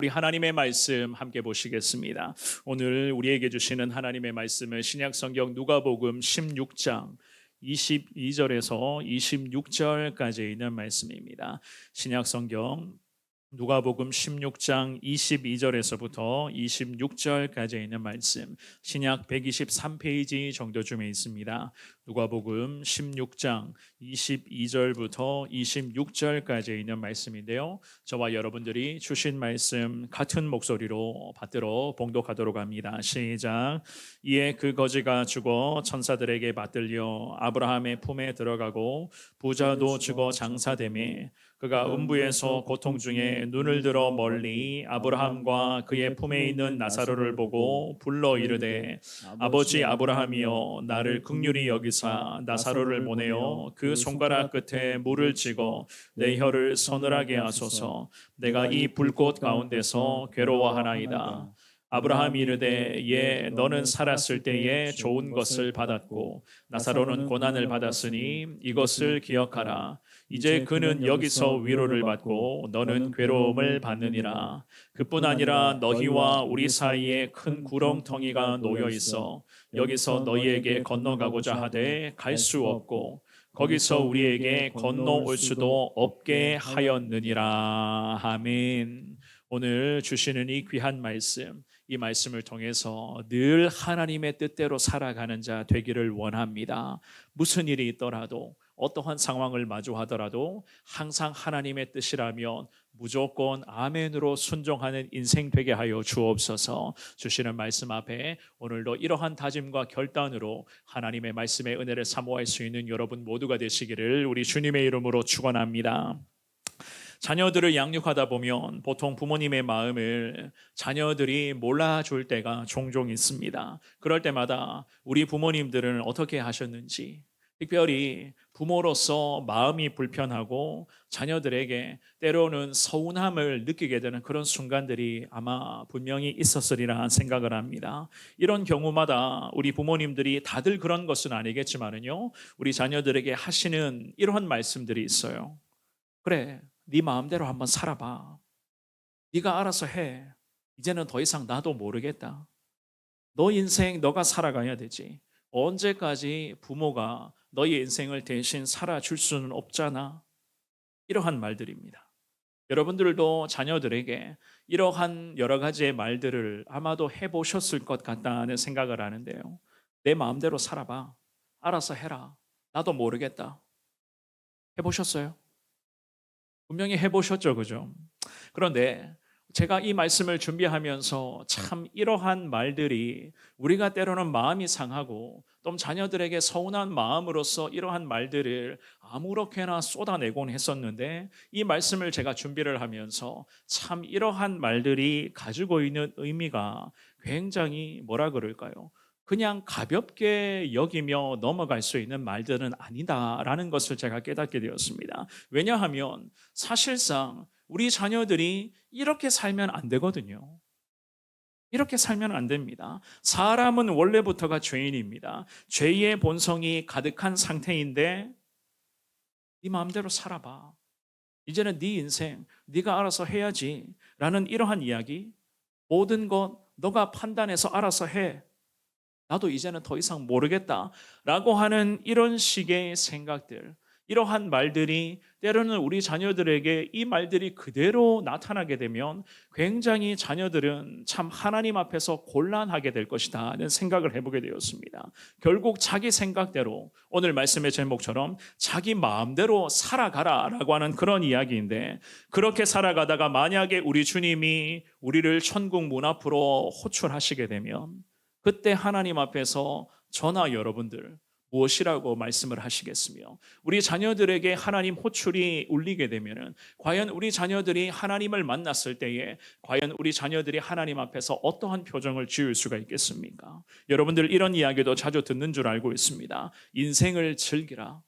우리 하나님의 말씀 함께 보시겠습니다. 오늘 우리에게 주시는 하나님의 말씀은 신약성경 누가복음 16장 22절에서 26절까지 있는 말씀입니다. 신약성경 누가복음 16장 22절에서부터 26절까지 있는 말씀, 신약 123페이지 정도쯤에 있습니다. 누가복음 16장 22절부터 26절까지 있는 말씀인데요. 저와 여러분들이 주신 말씀 같은 목소리로 받들어 봉독하도록 합니다. 시작. 이에 그 거지가 죽어 천사들에게 받들려 아브라함의 품에 들어가고 부자도 죽어 장사되매 그가 음부에서 고통 중에 눈을 들어 멀리 아브라함과 그의 품에 있는 나사로를 보고 불러 이르되 아버지 아브라함이여 나를 긍휼히 여기사 나사로를 보내어 그 손가락 끝에 물을 찍어 내 혀를 서늘하게 하소서. 내가 이 불꽃 가운데서 괴로워하나이다. 아브라함이 이르되 예 너는 살았을 때에 좋은 것을 받았고 나사로는 고난을 받았으니 이것을 기억하라. 이제 그는 여기서 위로를 받고 너는 괴로움을 받느니라. 그뿐 아니라 너희와 우리 사이에 큰 구렁텅이가 놓여 있어 여기서 너희에게 건너가고자 하되 갈 수 없고 거기서 우리에게 건너올 수도 없게 하였느니라. 아멘. 오늘 주시는 이 귀한 말씀, 이 말씀을 통해서 늘 하나님의 뜻대로 살아가는 자 되기를 원합니다. 무슨 일이 있더라도 어떠한 상황을 마주하더라도 항상 하나님의 뜻이라면 무조건 아멘으로 순종하는 인생 되게 하여 주옵소서. 주시는 말씀 앞에 오늘도 이러한 다짐과 결단으로 하나님의 말씀의 은혜를 사모할 수 있는 여러분 모두가 되시기를 우리 주님의 이름으로 축원합니다. 자녀들을 양육하다 보면 보통 부모님의 마음을 자녀들이 몰라줄 때가 종종 있습니다. 그럴 때마다 우리 부모님들은 어떻게 하셨는지, 특별히 부모로서 마음이 불편하고 자녀들에게 때로는 서운함을 느끼게 되는 그런 순간들이 아마 분명히 있었으리라 생각을 합니다. 이런 경우마다 우리 부모님들이 다들 그런 것은 아니겠지만은요, 우리 자녀들에게 하시는 이러한 말씀들이 있어요. 그래, 네 마음대로 한번 살아봐. 네가 알아서 해. 이제는 더 이상 나도 모르겠다. 너 인생 너가 살아가야 되지. 언제까지 부모가 너의 인생을 대신 살아줄 수는 없잖아. 이러한 말들입니다. 여러분들도 자녀들에게 이러한 여러 가지의 말들을 아마도 해보셨을 것 같다는 생각을 하는데요. 내 마음대로 살아봐. 알아서 해라. 나도 모르겠다. 해보셨어요? 분명히 해보셨죠, 그죠? 그런데 제가 이 말씀을 준비하면서 참 이러한 말들이 우리가 때로는 마음이 상하고 또 자녀들에게 서운한 마음으로서 이러한 말들을 아무렇게나 쏟아내곤 했었는데 이 말씀을 제가 준비를 하면서 참 이러한 말들이 가지고 있는 의미가 굉장히 뭐라 그럴까요? 그냥 가볍게 여기며 넘어갈 수 있는 말들은 아니다라는 것을 제가 깨닫게 되었습니다. 왜냐하면 사실상 우리 자녀들이 이렇게 살면 안 되거든요. 이렇게 살면 안 됩니다. 사람은 원래부터가 죄인입니다. 죄의 본성이 가득한 상태인데 네 마음대로 살아봐. 이제는 네 인생 네가 알아서 해야지 라는 이러한 이야기, 모든 것 너가 판단해서 알아서 해. 나도 이제는 더 이상 모르겠다라고 하는 이런 식의 생각들, 이러한 말들이 때로는 우리 자녀들에게 이 말들이 그대로 나타나게 되면 굉장히 자녀들은 참 하나님 앞에서 곤란하게 될 것이다는 생각을 해보게 되었습니다. 결국 자기 생각대로 오늘 말씀의 제목처럼 자기 마음대로 살아가라라고 하는 그런 이야기인데, 그렇게 살아가다가 만약에 우리 주님이 우리를 천국 문 앞으로 호출하시게 되면 그때 하나님 앞에서 저나 여러분들 무엇이라고 말씀을 하시겠으며, 우리 자녀들에게 하나님 호출이 울리게 되면은 과연 우리 자녀들이 하나님을 만났을 때에 과연 우리 자녀들이 하나님 앞에서 어떠한 표정을 지을 수가 있겠습니까? 여러분들 이런 이야기도 자주 듣는 줄 알고 있습니다. 인생을 즐기라.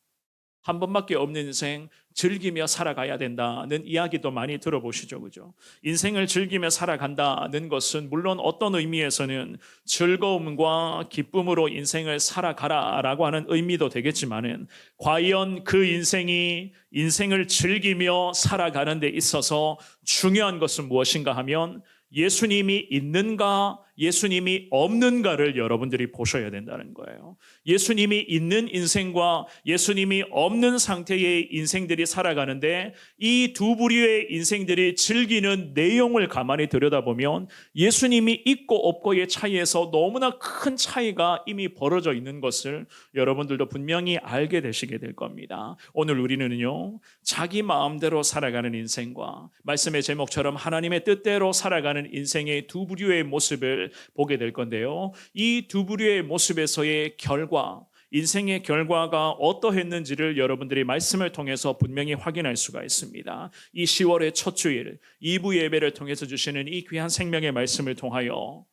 한 번밖에 없는 인생 즐기며 살아가야 된다는 이야기도 많이 들어보시죠, 그죠? 인생을 즐기며 살아간다는 것은 물론 어떤 의미에서는 즐거움과 기쁨으로 인생을 살아가라라고 하는 의미도 되겠지만은 과연 그 인생을 즐기며 살아가는 데 있어서 중요한 것은 무엇인가 하면 예수님이 있는가, 예수님이 없는가를 여러분들이 보셔야 된다는 거예요. 예수님이 있는 인생과 예수님이 없는 상태의 인생들이 살아가는데 이 두 부류의 인생들이 즐기는 내용을 가만히 들여다보면 예수님이 있고 없고의 차이에서 너무나 큰 차이가 이미 벌어져 있는 것을 여러분들도 분명히 알게 되시게 될 겁니다. 오늘 우리는요, 자기 마음대로 살아가는 인생과 말씀의 제목처럼 하나님의 뜻대로 살아가는 인생의 두 부류의 모습을 보게 될 건데요. 이 두 부류의 모습에서의 결과, 인생의 결과가 어떠했는지를 여러분들이 말씀을 통해서 분명히 확인할 수가 있습니다. 이 10월의 첫 주일 2부 예배를 통해서 주시는 이 귀한 생명의 말씀을 통하여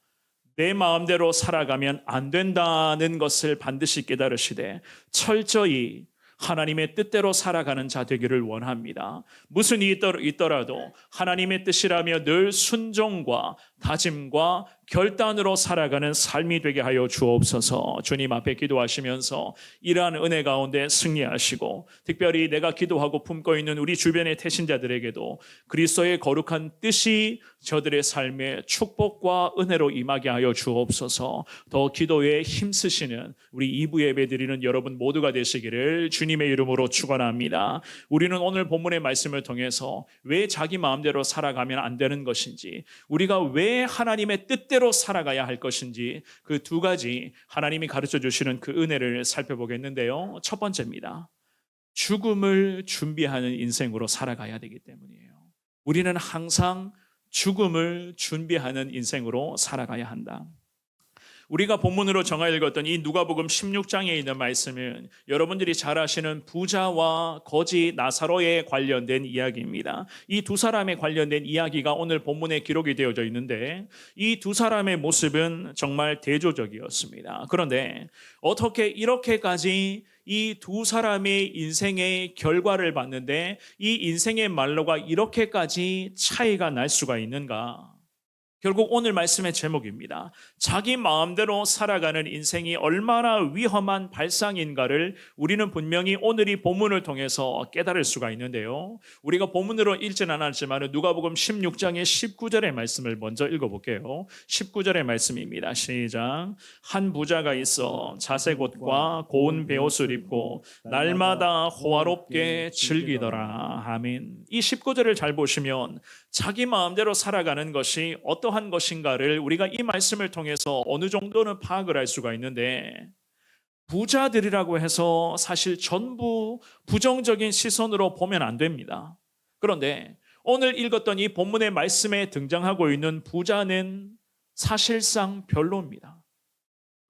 내 마음대로 살아가면 안 된다는 것을 반드시 깨달으시되 철저히 하나님의 뜻대로 살아가는 자 되기를 원합니다. 무슨 일이 있더라도 하나님의 뜻이라며 늘 순종과 다짐과 결단으로 살아가는 삶이 되게 하여 주옵소서. 주님 앞에 기도하시면서 이러한 은혜 가운데 승리하시고 특별히 내가 기도하고 품고 있는 우리 주변의 태신자들에게도 그리스도의 거룩한 뜻이 저들의 삶에 축복과 은혜로 임하게 하여 주옵소서. 더 기도에 힘쓰시는 우리 2부 예배 드리는 여러분 모두가 되시기를 주님의 이름으로 축원합니다. 우리는 오늘 본문의 말씀을 통해서 왜 자기 마음대로 살아가면 안 되는 것인지, 우리가 왜 하나님의 뜻대로 살아가야 할 것인지 그 두 가지 하나님이 가르쳐 주시는 그 은혜를 살펴보겠는데요. 첫 번째입니다. 죽음을 준비하는 인생으로 살아가야 되기 때문이에요. 우리는 항상 죽음을 준비하는 인생으로 살아가야 한다. 우리가 본문으로 정하 읽었던 이 누가복음 16장에 있는 말씀은 여러분들이 잘 아시는 부자와 거지 나사로에 관련된 이야기입니다. 이 두 사람에 관련된 이야기가 오늘 본문에 기록이 되어져 있는데 이 두 사람의 모습은 정말 대조적이었습니다. 그런데 어떻게 이렇게까지 이 두 사람의 인생의 결과를 봤는데 이 인생의 말로가 이렇게까지 차이가 날 수가 있는가? 결국 오늘 말씀의 제목입니다. 자기 마음대로 살아가는 인생이 얼마나 위험한 발상인가를 우리는 분명히 오늘 이 본문을 통해서 깨달을 수가 있는데요. 우리가 본문으로 읽지는 않았지만 누가복음 16장의 19절의 말씀을 먼저 읽어볼게요. 19절의 말씀입니다. 시작. 한 부자가 있어 자색 옷과 고운 베옷을 입고 날마다 호화롭게 즐기더라. 아멘. 이 19절을 잘 보시면 자기 마음대로 살아가는 것이 어떠한 것인가를 우리가 이 말씀을 통해서 어느 정도는 파악을 할 수가 있는데, 부자들이라고 해서 사실 전부 부정적인 시선으로 보면 안 됩니다. 그런데 오늘 읽었던 이 본문의 말씀에 등장하고 있는 부자는 사실상 별로입니다.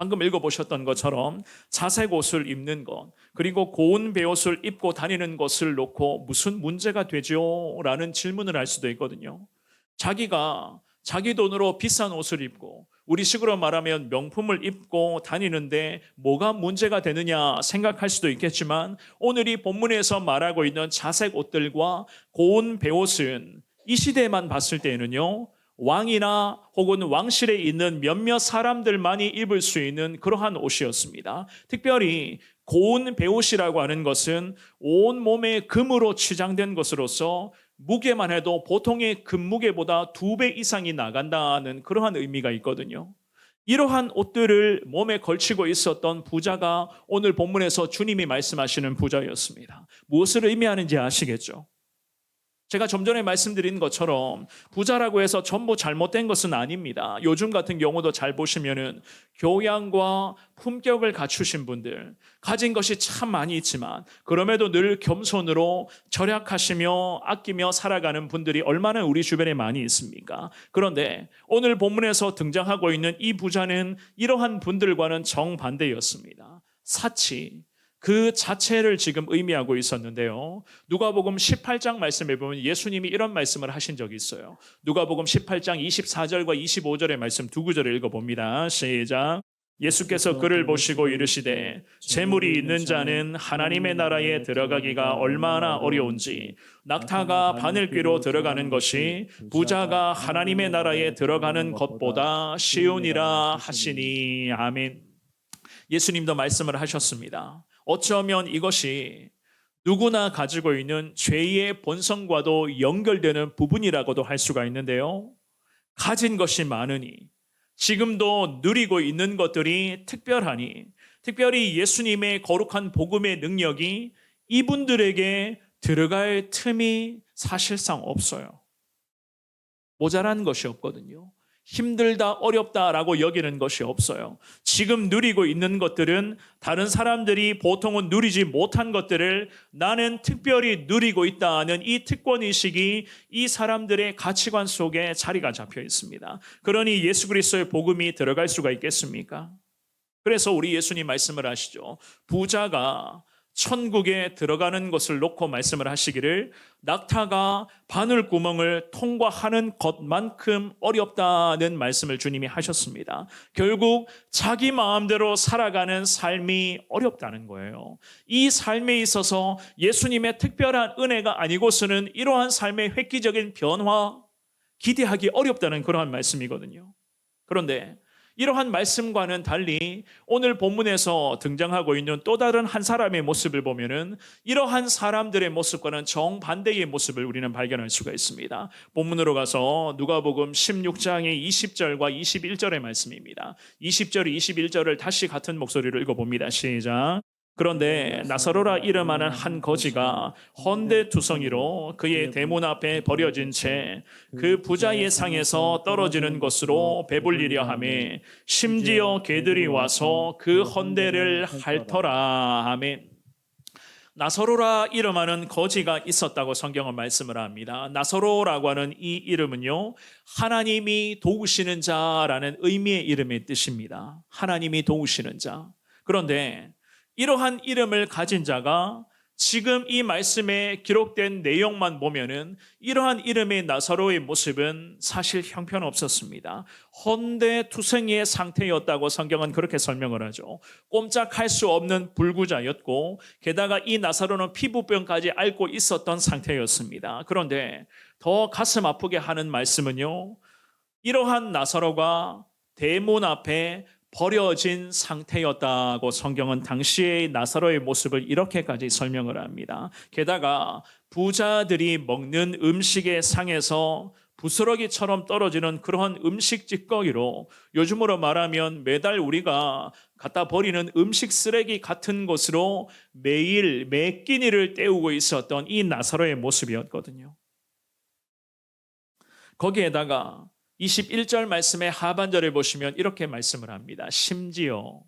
방금 읽어보셨던 것처럼 자색 옷을 입는 것, 그리고 고운 베옷을 입고 다니는 것을 놓고 무슨 문제가 되죠? 라는 질문을 할 수도 있거든요. 자기가 자기 돈으로 비싼 옷을 입고 우리식으로 말하면 명품을 입고 다니는데 뭐가 문제가 되느냐 생각할 수도 있겠지만, 오늘 이 본문에서 말하고 있는 자색 옷들과 고운 베옷은 이 시대에만 봤을 때에는요, 왕이나 혹은 왕실에 있는 몇몇 사람들만이 입을 수 있는 그러한 옷이었습니다. 특별히 고운 베옷이라고 하는 것은 온 몸에 금으로 치장된 것으로서 무게만 해도 보통의 금무게보다 2배 이상이 나간다는 그러한 의미가 있거든요. 이러한 옷들을 몸에 걸치고 있었던 부자가 오늘 본문에서 주님이 말씀하시는 부자였습니다. 무엇을 의미하는지 아시겠죠? 제가 좀 전에 말씀드린 것처럼 부자라고 해서 전부 잘못된 것은 아닙니다. 요즘 같은 경우도 잘 보시면은 교양과 품격을 갖추신 분들, 가진 것이 참 많이 있지만 그럼에도 늘 겸손으로 절약하시며 아끼며 살아가는 분들이 얼마나 우리 주변에 많이 있습니까? 그런데 오늘 본문에서 등장하고 있는 이 부자는 이러한 분들과는 정반대였습니다. 사치, 그 자체를 지금 의미하고 있었는데요. 누가복음 18장 말씀에 보면 예수님이 이런 말씀을 하신 적이 있어요. 누가복음 18장 24절과 25절의 말씀 두 구절을 읽어봅니다. 시작. 예수께서 그를 보시고 이르시되 재물이 있는 자는 하나님의 나라에 들어가기가 얼마나 어려운지 낙타가 바늘귀로 들어가는 것이 부자가 하나님의 나라에 들어가는 것보다 쉬우니라 하시니. 아멘. 예수님도 말씀을 하셨습니다. 어쩌면 이것이 누구나 가지고 있는 죄의 본성과도 연결되는 부분이라고도 할 수가 있는데요. 가진 것이 많으니, 지금도 누리고 있는 것들이 특별하니, 특별히 예수님의 거룩한 복음의 능력이 이분들에게 들어갈 틈이 사실상 없어요. 모자란 것이 없거든요. 힘들다, 어렵다라고 여기는 것이 없어요. 지금 누리고 있는 것들은 다른 사람들이 보통은 누리지 못한 것들을 나는 특별히 누리고 있다는 이 특권의식이 이 사람들의 가치관 속에 자리가 잡혀 있습니다. 그러니 예수 그리스도의 복음이 들어갈 수가 있겠습니까? 그래서 우리 예수님 말씀을 하시죠. 부자가 천국에 들어가는 것을 놓고 말씀을 하시기를 낙타가 바늘구멍을 통과하는 것만큼 어렵다는 말씀을 주님이 하셨습니다. 결국 자기 마음대로 살아가는 삶이 어렵다는 거예요. 이 삶에 있어서 예수님의 특별한 은혜가 아니고서는 이러한 삶의 획기적인 변화 기대하기 어렵다는 그러한 말씀이거든요. 그런데 이러한 말씀과는 달리 오늘 본문에서 등장하고 있는 또 다른 한 사람의 모습을 보면은 이러한 사람들의 모습과는 정반대의 모습을 우리는 발견할 수가 있습니다. 본문으로 가서 누가복음 16장의 20절과 21절의 말씀입니다. 20절, 21절을 다시 같은 목소리로 읽어봅니다. 시작. 그런데 나사로라 이름하는 한 거지가 헌데두성이로 그의 대문 앞에 버려진 채 그 부자의 상에서 떨어지는 것으로 배불리려 하매 심지어 개들이 와서 그 헌데를 핥더라. 아멘. 나사로라 이름하는 거지가 있었다고 성경은 말씀을 합니다. 나사로라고 하는 이 이름은요, 하나님이 도우시는 자라는 의미의 이름의 뜻입니다. 하나님이 도우시는 자. 그런데 이러한 이름을 가진 자가 지금 이 말씀에 기록된 내용만 보면은 이러한 이름의 나사로의 모습은 사실 형편없었습니다. 헌데투성이의 상태였다고 성경은 그렇게 설명을 하죠. 꼼짝할 수 없는 불구자였고 게다가 이 나사로는 피부병까지 앓고 있었던 상태였습니다. 그런데 더 가슴 아프게 하는 말씀은요, 이러한 나사로가 대문 앞에 버려진 상태였다고 성경은 당시의 나사로의 모습을 이렇게까지 설명을 합니다. 게다가 부자들이 먹는 음식의 상에서 부스러기처럼 떨어지는 그러한 음식 찌꺼기로, 요즘으로 말하면 매달 우리가 갖다 버리는 음식 쓰레기 같은 것으로 매일 매 끼니를 때우고 있었던 이 나사로의 모습이었거든요. 거기에다가 21절 말씀의 하반절을 보시면 이렇게 말씀을 합니다. 심지어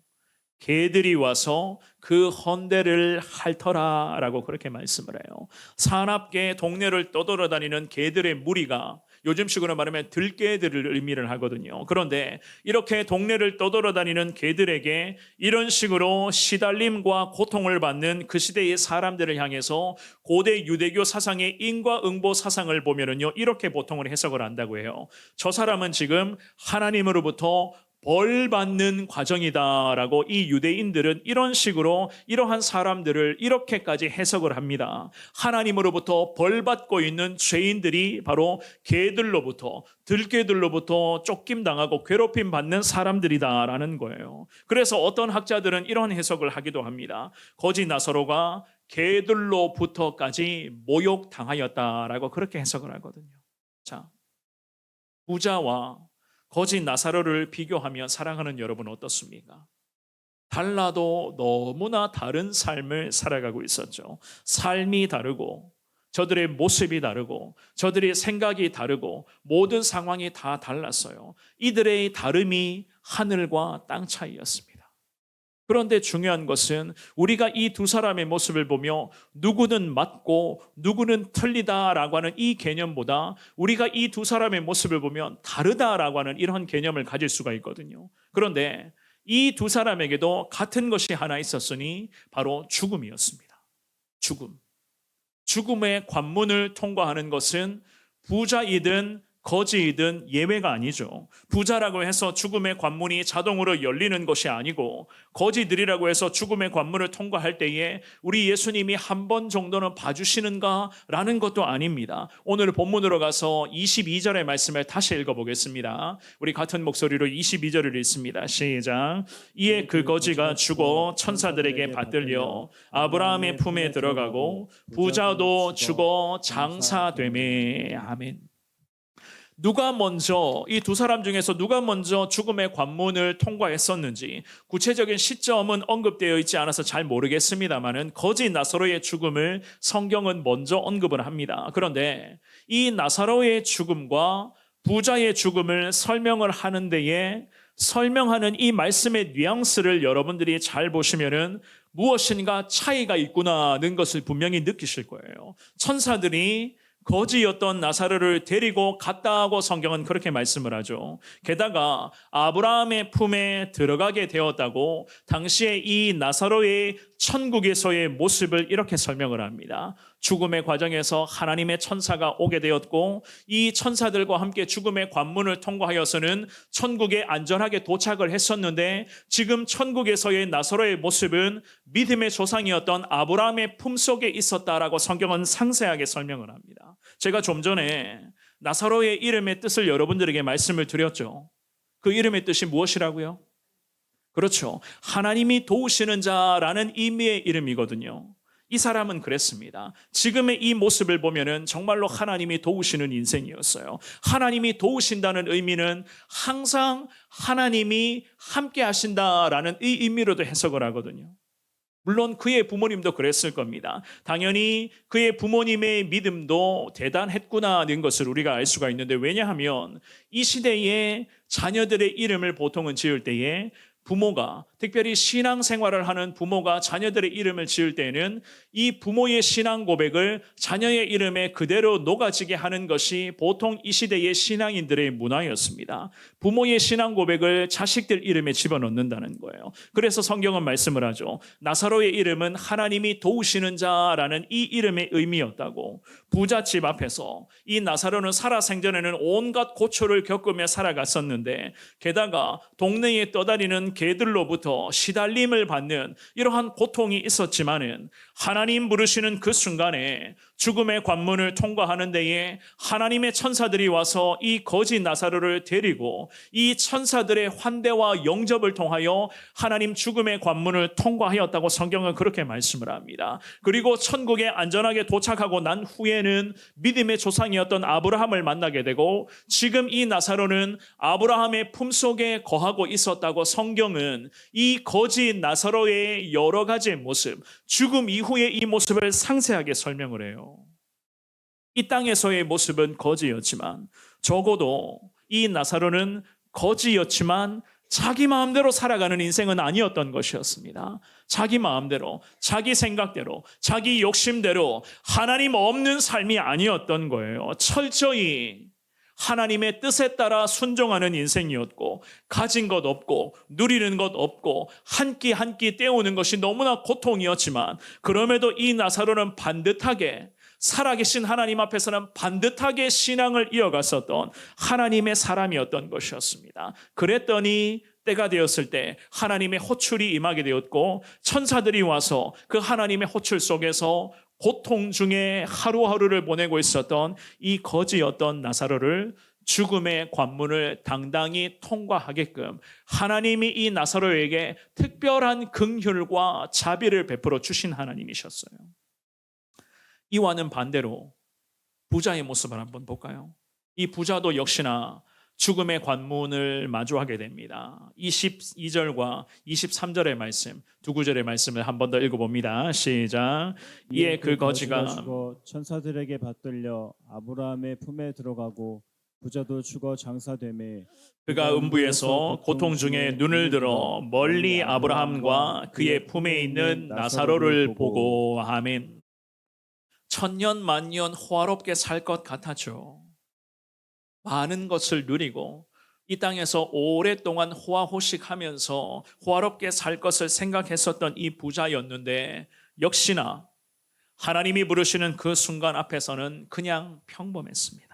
개들이 와서 그 헌데를 핥더라 라고 그렇게 말씀을 해요. 사납게 동네를 떠돌아다니는 개들의 무리가 요즘식으로 말하면 들개들을 의미를 하거든요. 그런데 이렇게 동네를 떠돌아다니는 개들에게 이런 식으로 시달림과 고통을 받는 그 시대의 사람들을 향해서 고대 유대교 사상의 인과응보 사상을 보면은요, 이렇게 보통을 해석을 한다고 해요. 저 사람은 지금 하나님으로부터 벌 받는 과정이다라고 이 유대인들은 이런 식으로 이러한 사람들을 이렇게까지 해석을 합니다. 하나님으로부터 벌 받고 있는 죄인들이 바로 개들로부터, 들개들로부터 쫓김당하고 괴롭힘 받는 사람들이다라는 거예요. 그래서 어떤 학자들은 이런 해석을 하기도 합니다. 거지 나사로가 개들로부터까지 모욕당하였다라고 그렇게 해석을 하거든요. 자, 부자와 거지 나사로를 비교하면 사랑하는 여러분 어떻습니까? 달라도 너무나 다른 삶을 살아가고 있었죠. 삶이 다르고 저들의 모습이 다르고 저들의 생각이 다르고 모든 상황이 다 달랐어요. 이들의 다름이 하늘과 땅 차이였습니다. 그런데 중요한 것은 우리가 이 두 사람의 모습을 보며 누구는 맞고 누구는 틀리다라고 하는 이 개념보다 우리가 이 두 사람의 모습을 보면 다르다라고 하는 이런 개념을 가질 수가 있거든요. 그런데 이 두 사람에게도 같은 것이 하나 있었으니 바로 죽음이었습니다. 죽음. 죽음의 관문을 통과하는 것은 부자이든 거지이든 예외가 아니죠. 부자라고 해서 죽음의 관문이 자동으로 열리는 것이 아니고 거지들이라고 해서 죽음의 관문을 통과할 때에 우리 예수님이 한 번 정도는 봐주시는가라는 것도 아닙니다. 오늘 본문으로 가서 22절의 말씀을 다시 읽어보겠습니다. 우리 같은 목소리로 22절을 읽습니다. 시작. 이에 그 거지가 죽어 천사들에게 받들려 아브라함의 품에 들어가고 부자도 죽어 장사되매. 아멘. 이 두 사람 중에서 누가 먼저 죽음의 관문을 통과했었는지 구체적인 시점은 언급되어 있지 않아서 잘 모르겠습니다만은 거지 나사로의 죽음을 성경은 먼저 언급을 합니다. 그런데 이 나사로의 죽음과 부자의 죽음을 설명을 하는 데에 설명하는 이 말씀의 뉘앙스를 여러분들이 잘 보시면은 무엇인가 차이가 있구나는 것을 분명히 느끼실 거예요. 천사들이 거지였던 나사로를 데리고 갔다고 성경은 그렇게 말씀을 하죠. 게다가 아브라함의 품에 들어가게 되었다고 당시에 이 나사로의 천국에서의 모습을 이렇게 설명을 합니다. 죽음의 과정에서 하나님의 천사가 오게 되었고 이 천사들과 함께 죽음의 관문을 통과하여서는 천국에 안전하게 도착을 했었는데 지금 천국에서의 나사로의 모습은 믿음의 조상이었던 아브라함의 품속에 있었다라고 성경은 상세하게 설명을 합니다. 제가 좀 전에 나사로의 이름의 뜻을 여러분들에게 말씀을 드렸죠. 그 이름의 뜻이 무엇이라고요? 그렇죠. 하나님이 도우시는 자라는 의미의 이름이거든요. 이 사람은 그랬습니다. 지금의 이 모습을 보면은 정말로 하나님이 도우시는 인생이었어요. 하나님이 도우신다는 의미는 항상 하나님이 함께 하신다라는 이 의미로도 해석을 하거든요. 물론 그의 부모님도 그랬을 겁니다. 당연히 그의 부모님의 믿음도 대단했구나는 것을 우리가 알 수가 있는데 왜냐하면 이 시대에 자녀들의 이름을 보통은 지을 때에 부모가 특별히 신앙생활을 하는 부모가 자녀들의 이름을 지을 때는 이 부모의 신앙 고백을 자녀의 이름에 그대로 녹아지게 하는 것이 보통 이 시대의 신앙인들의 문화였습니다. 부모의 신앙 고백을 자식들 이름에 집어넣는다는 거예요. 그래서 성경은 말씀을 하죠. 나사로의 이름은 하나님이 도우시는 자라는 이 이름의 의미였다고. 부잣집 앞에서 이 나사로는 살아생전에는 온갖 고초를 겪으며 살아갔었는데 게다가 동네에 떠다니는 개들로부터 시달림을 받는 이러한 고통이 있었지만은 하나님 부르시는 그 순간에 죽음의 관문을 통과하는 데에 하나님의 천사들이 와서 이 거지 나사로를 데리고 이 천사들의 환대와 영접을 통하여 하나님 죽음의 관문을 통과하였다고 성경은 그렇게 말씀을 합니다. 그리고 천국에 안전하게 도착하고 난 후에는 믿음의 조상이었던 아브라함을 만나게 되고 지금 이 나사로는 아브라함의 품속에 거하고 있었다고 성경은 이 거지 나사로의 여러 가지의 모습, 죽음 이후의 이 모습을 상세하게 설명을 해요. 이 땅에서의 모습은 거지였지만 적어도 이 나사로는 거지였지만 자기 마음대로 살아가는 인생은 아니었던 것이었습니다. 자기 마음대로, 자기 생각대로, 자기 욕심대로 하나님 없는 삶이 아니었던 거예요. 철저히 하나님의 뜻에 따라 순종하는 인생이었고 가진 것 없고 누리는 것 없고 한 끼 한 끼 때우는 것이 너무나 고통이었지만 그럼에도 이 나사로는 반듯하게 살아계신 하나님 앞에서는 반듯하게 신앙을 이어갔었던 하나님의 사람이었던 것이었습니다. 그랬더니 때가 되었을 때 하나님의 호출이 임하게 되었고 천사들이 와서 그 하나님의 호출 속에서 고통 중에 하루하루를 보내고 있었던 이 거지였던 나사로를 죽음의 관문을 당당히 통과하게끔 하나님이 이 나사로에게 특별한 긍휼과 자비를 베풀어 주신 하나님이셨어요. 이와는 반대로 부자의 모습을 한번 볼까요? 이 부자도 역시나 죽음의 관문을 마주하게 됩니다. 22절과 23절의 말씀, 두 구절의 말씀을 한 번 더 읽어봅니다. 시작. 이에 그 거지가 죽어 천사들에게 받들려 아브라함의 품에 들어가고 부자도 죽어 장사되매 그가 음부에서 고통 중에 눈을 들어 멀리 아브라함과 그의 품에 있는 나사로를 보고 아멘. 천년 만년 호화롭게 살 것 같았죠. 많은 것을 누리고 이 땅에서 오랫동안 호화호식하면서 호화롭게 살 것을 생각했었던 이 부자였는데 역시나 하나님이 부르시는 그 순간 앞에서는 그냥 평범했습니다.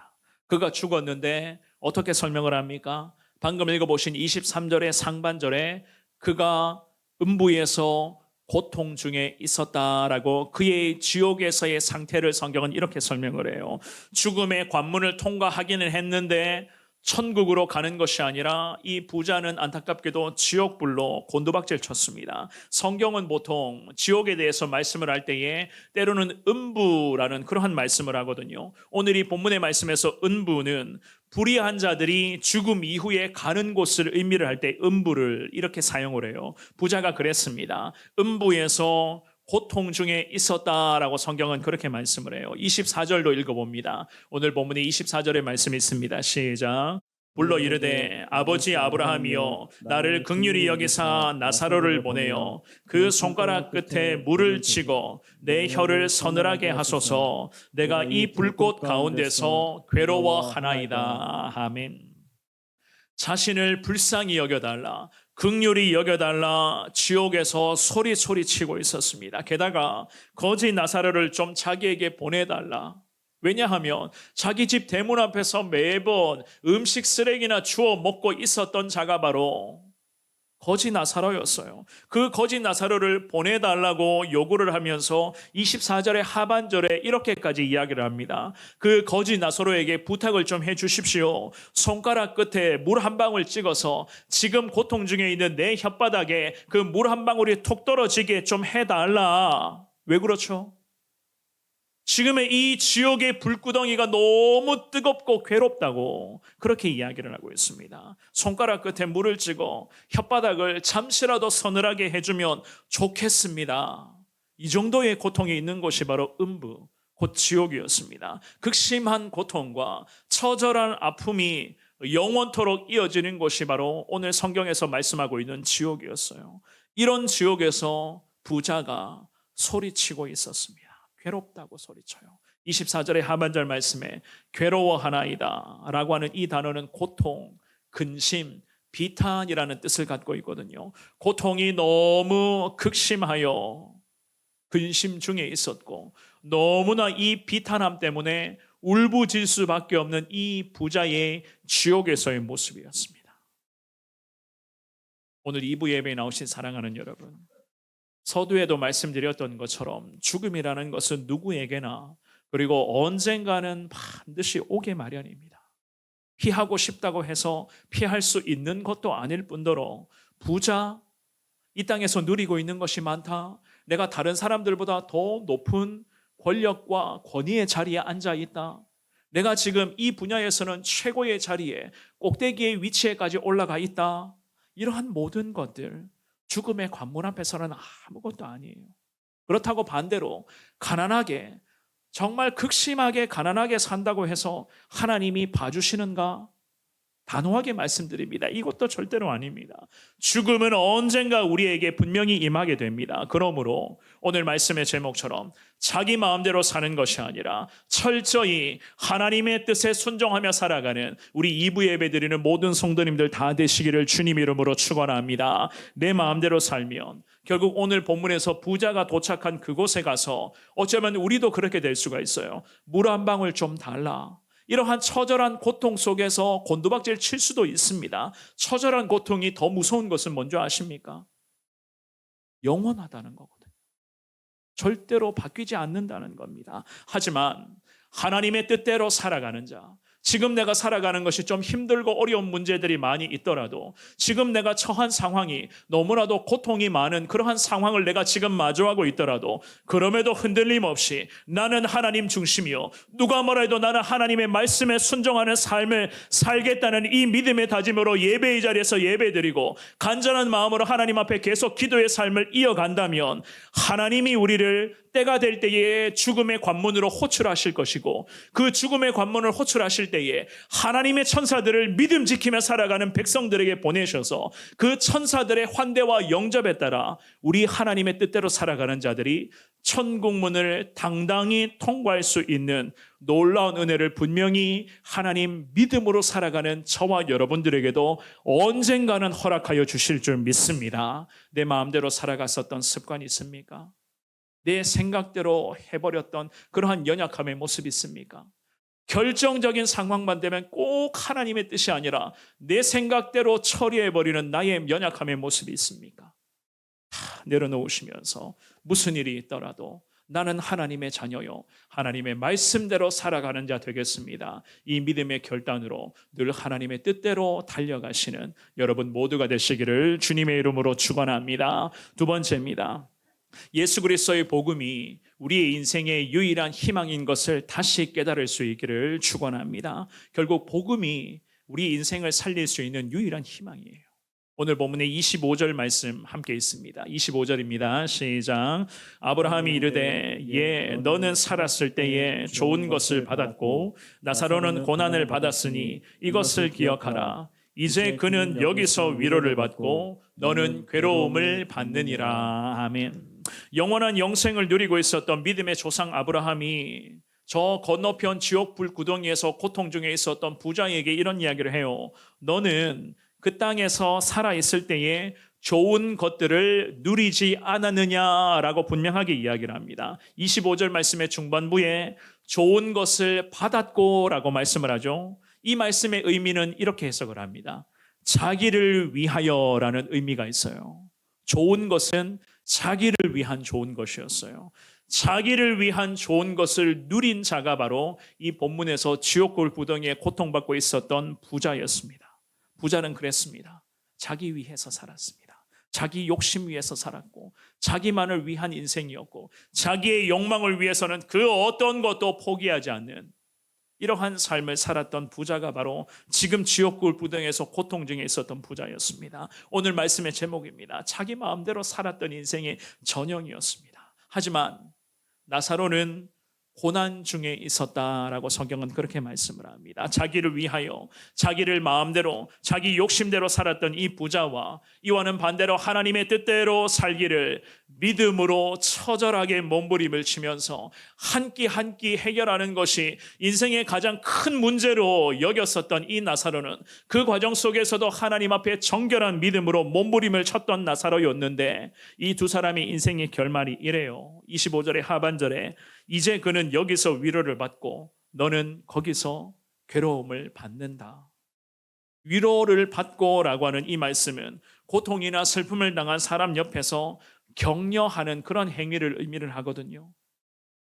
그가 죽었는데 어떻게 설명을 합니까? 방금 읽어보신 23절의 상반절에 그가 음부에서 고통 중에 있었다라고 그의 지옥에서의 상태를 성경은 이렇게 설명을 해요. 죽음의 관문을 통과하기는 했는데 천국으로 가는 것이 아니라 이 부자는 안타깝게도 지옥불로 곤두박질 쳤습니다. 성경은 보통 지옥에 대해서 말씀을 할 때에 때로는 음부라는 그러한 말씀을 하거든요. 오늘 이 본문의 말씀에서 음부는 불의한 자들이 죽음 이후에 가는 곳을 의미를 할 때 음부를 이렇게 사용을 해요. 부자가 그랬습니다. 음부에서 고통 중에 있었다라고 성경은 그렇게 말씀을 해요. 24절도 읽어봅니다. 오늘 본문에 24절의 말씀이 있습니다. 시작. 불러 이르되 아버지 아브라함이여 나를 긍휼히 여기사 나사로를 보내어 그 손가락 끝에 물을 치고 내 혀를 서늘하게 하소서. 내가 이 불꽃 가운데서 괴로워하나이다. 아멘. 자신을 불쌍히 여겨달라, 긍휼히 여겨달라 지옥에서 소리치고 있었습니다. 게다가 거지 나사로를 좀 자기에게 보내달라. 왜냐하면 자기 집 대문 앞에서 매번 음식 쓰레기나 주워 먹고 있었던 자가 바로 거지 나사로였어요. 그 거지 나사로를 보내달라고 요구를 하면서 24절의 하반절에 이렇게까지 이야기를 합니다. 그 거지 나사로에게 부탁을 좀 해주십시오. 손가락 끝에 물 한 방울 찍어서 지금 고통 중에 있는 내 혓바닥에 그 물 한 방울이 톡 떨어지게 좀 해달라. 왜 그렇죠? 지금의 이 지옥의 불구덩이가 너무 뜨겁고 괴롭다고 그렇게 이야기를 하고 있습니다. 손가락 끝에 물을 찍어 혓바닥을 잠시라도 서늘하게 해주면 좋겠습니다. 이 정도의 고통이 있는 곳이 바로 음부, 곧 지옥이었습니다. 극심한 고통과 처절한 아픔이 영원토록 이어지는 곳이 바로 오늘 성경에서 말씀하고 있는 지옥이었어요. 이런 지옥에서 부자가 소리치고 있었습니다. 괴롭다고 소리쳐요. 24절의 하반절 말씀에 괴로워하나이다 라고 하는 이 단어는 고통, 근심, 비탄이라는 뜻을 갖고 있거든요. 고통이 너무 극심하여 근심 중에 있었고 너무나 이 비탄함 때문에 울부짖을 수밖에 없는 이 부자의 지옥에서의 모습이었습니다. 오늘 2부 예배에 나오신 사랑하는 여러분, 서두에도 말씀드렸던 것처럼 죽음이라는 것은 누구에게나 그리고 언젠가는 반드시 오게 마련입니다. 피하고 싶다고 해서 피할 수 있는 것도 아닐 뿐더러 부자, 이 땅에서 누리고 있는 것이 많다. 내가 다른 사람들보다 더 높은 권력과 권위의 자리에 앉아 있다. 내가 지금 이 분야에서는 최고의 자리에 꼭대기의 위치에까지 올라가 있다. 이러한 모든 것들 죽음의 관문 앞에서는 아무것도 아니에요. 그렇다고 반대로 가난하게 정말 극심하게 가난하게 산다고 해서 하나님이 봐주시는가? 단호하게 말씀드립니다. 이것도 절대로 아닙니다. 죽음은 언젠가 우리에게 분명히 임하게 됩니다. 그러므로 오늘 말씀의 제목처럼 자기 마음대로 사는 것이 아니라 철저히 하나님의 뜻에 순종하며 살아가는 우리 2부 예배 드리는 모든 성도님들 다 되시기를 주님 이름으로 축원합니다. 내 마음대로 살면 결국 오늘 본문에서 부자가 도착한 그곳에 가서 어쩌면 우리도 그렇게 될 수가 있어요. 물 한 방울 좀 달라. 이러한 처절한 고통 속에서 곤두박질 칠 수도 있습니다. 처절한 고통이 더 무서운 것은 뭔지 아십니까? 영원하다는 거거든요. 절대로 바뀌지 않는다는 겁니다. 하지만 하나님의 뜻대로 살아가는 자, 지금 내가 살아가는 것이 좀 힘들고 어려운 문제들이 많이 있더라도 지금 내가 처한 상황이 너무나도 고통이 많은 그러한 상황을 내가 지금 마주하고 있더라도 그럼에도 흔들림 없이 나는 하나님 중심이요 누가 뭐라 해도 나는 하나님의 말씀에 순종하는 삶을 살겠다는 이 믿음의 다짐으로 예배의 자리에서 예배드리고 간절한 마음으로 하나님 앞에 계속 기도의 삶을 이어간다면 하나님이 우리를 때가 될 때에 죽음의 관문으로 호출하실 것이고 그 죽음의 관문을 호출하실 때에 하나님의 천사들을 믿음 지키며 살아가는 백성들에게 보내셔서 그 천사들의 환대와 영접에 따라 우리 하나님의 뜻대로 살아가는 자들이 천국문을 당당히 통과할 수 있는 놀라운 은혜를 분명히 하나님 믿음으로 살아가는 저와 여러분들에게도 언젠가는 허락하여 주실 줄 믿습니다. 내 마음대로 살아갔었던 습관이 있습니까? 내 생각대로 해버렸던 그러한 연약함의 모습이 있습니까? 결정적인 상황만 되면 꼭 하나님의 뜻이 아니라 내 생각대로 처리해버리는 나의 연약함의 모습이 있습니까? 다 내려놓으시면서 무슨 일이 있더라도 나는 하나님의 자녀요, 하나님의 말씀대로 살아가는 자 되겠습니다. 이 믿음의 결단으로 늘 하나님의 뜻대로 달려가시는 여러분 모두가 되시기를 주님의 이름으로 축원합니다. 두 번째입니다. 예수 그리스도의 복음이 우리의 인생의 유일한 희망인 것을 다시 깨달을 수 있기를 축원합니다. 결국 복음이 우리 인생을 살릴 수 있는 유일한 희망이에요. 오늘 본문의 25절 말씀 함께 있습니다. 25절입니다. 시작. 아브라함이 이르되 너는 살았을 때에 좋은 것을 받았고 나사로는 고난을 받았으니 이것을 기억하라. 이제 그는 여기서 위로를 받고 너는 괴로움을 받느니라. 아멘. 영원한 영생을 누리고 있었던 믿음의 조상 아브라함이 저 건너편 지옥 불구덩이에서 고통 중에 있었던 부자에게 이런 이야기를 해요. 너는 그 땅에서 살아있을 때에 좋은 것들을 누리지 않았느냐라고 분명하게 이야기를 합니다. 25절 말씀의 중반부에 좋은 것을 받았고 라고 말씀을 하죠. 이 말씀의 의미는 이렇게 해석을 합니다. 자기를 위하여라는 의미가 있어요. 좋은 것은 자기를 위한 좋은 것이었어요. 자기를 위한 좋은 것을 누린 자가 바로 이 본문에서 지옥골 구덩이에 고통받고 있었던 부자였습니다. 부자는 그랬습니다. 자기 위해서 살았습니다. 자기 욕심 위해서 살았고 자기만을 위한 인생이었고 자기의 욕망을 위해서는 그 어떤 것도 포기하지 않는 이러한 삶을 살았던 부자가 바로 지금 지옥골 구덩이에서 고통 중에 있었던 부자였습니다. 오늘 말씀의 제목입니다. 자기 마음대로 살았던 인생의 전형이었습니다. 하지만 나사로는 고난 중에 있었다라고 성경은 그렇게 말씀을 합니다. 자기를 위하여 자기를 마음대로 자기 욕심대로 살았던 이 부자와 이와는 반대로 하나님의 뜻대로 살기를 믿음으로 처절하게 몸부림을 치면서 한 끼 한 끼 해결하는 것이 인생의 가장 큰 문제로 여겼었던 이 나사로는 그 과정 속에서도 하나님 앞에 정결한 믿음으로 몸부림을 쳤던 나사로였는데 이 두 사람의 인생의 결말이 이래요. 25절의 하반절에 이제 그는 여기서 위로를 받고 너는 거기서 괴로움을 받는다. 위로를 받고 라고 하는 이 말씀은 고통이나 슬픔을 당한 사람 옆에서 격려하는 그런 행위를 의미를 하거든요.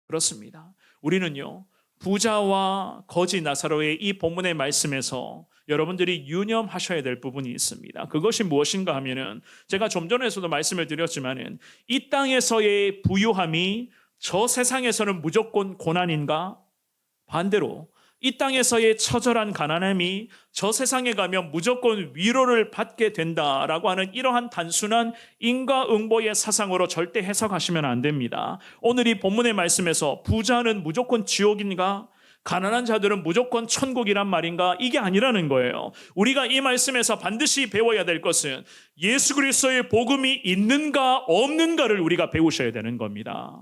그렇습니다. 우리는요, 부자와 거지 나사로의 이 본문의 말씀에서 여러분들이 유념하셔야 될 부분이 있습니다. 그것이 무엇인가 하면은 제가 좀 전에서도 말씀을 드렸지만은 이 땅에서의 부유함이 저 세상에서는 무조건 고난인가? 반대로 이 땅에서의 처절한 가난함이 저 세상에 가면 무조건 위로를 받게 된다라고 하는 이러한 단순한 인과응보의 사상으로 절대 해석하시면 안 됩니다. 오늘 이 본문의 말씀에서 부자는 무조건 지옥인가? 가난한 자들은 무조건 천국이란 말인가? 이게 아니라는 거예요. 우리가 이 말씀에서 반드시 배워야 될 것은 예수 그리스도의 복음이 있는가 없는가를 우리가 배우셔야 되는 겁니다.